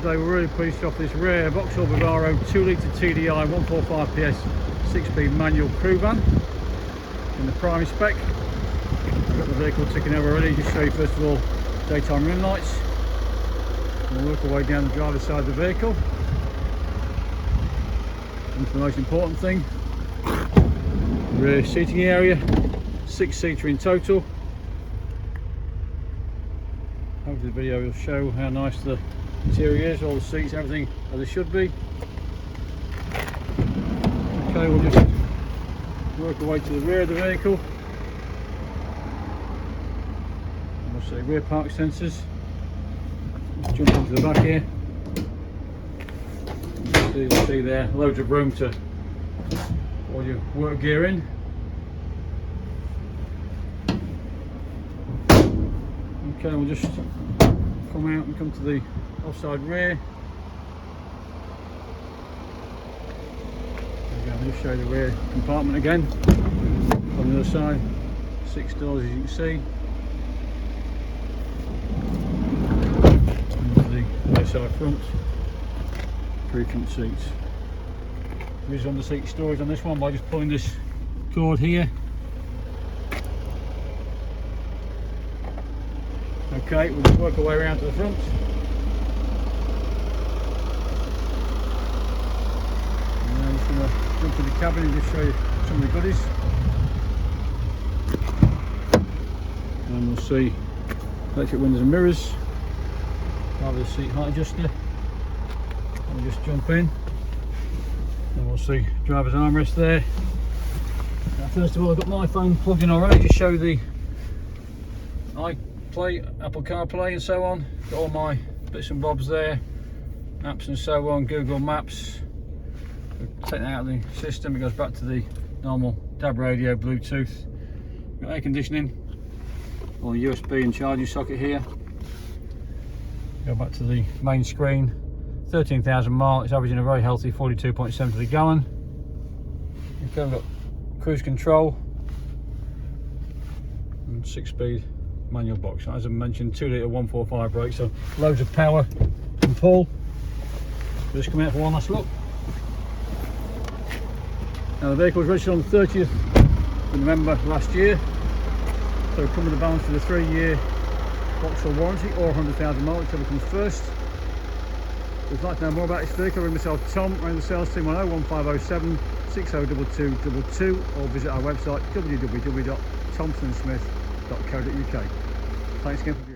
today. We're really pleased to offer this rare Vauxhall Vivaro 2 litre TDI 145 PS 6-speed manual crew van in the prime spec. We've got the vehicle ticking over already. Just show you first of all daytime running lights. We'll work our way down the driver's side of the vehicle. And the most important thing, rear seating area, 6-seater in total. Hopefully the video will show how nice the interior is, all the seats, everything as it should be. Okay, we'll just work our way to the rear of the vehicle. And we'll see rear park sensors. Let's jump onto the back here. You'll see there, loads of room to all your work gear in. Okay, we'll just come out and come to the offside rear. I'll just show you the rear compartment again. On the other side, 6 doors as you can see. And the rear side front, 3 front seats. There is under seat storage on this one by just pulling this cord here. Okay, we'll just work our way around to the front. And then I'm just going to jump in the cabin and just show you some of the goodies. And we'll see electric windows and mirrors. Driver's seat height adjuster. And we'll just jump in. And we'll see driver's armrest there. Now first of all, I've got my phone plugged in already to show the Apple CarPlay and so on. Got all my bits and bobs there, apps and so on, Google Maps. Take that out of the system, it goes back to the normal DAB radio, Bluetooth. Got air conditioning, or USB and charging socket here. Go back to the main screen, 13,000 miles, it's averaging a very healthy 42.7 to the gallon. Okay, we've got cruise control and 6-speed manual box. As I mentioned, 2 litre 145 brake, so loads of power and pull. We'll just come out for one last look. Now the vehicle was registered on the 30th of November last year, so come with a balance for the 3-year Vauxhall warranty or 100,000 miles, whichever comes first. If you'd like to know more about this vehicle, ring myself Tom, ring the sales team on 01507 602222 or visit our website www.thomsonsmith.co.uk. Thanks again for viewing.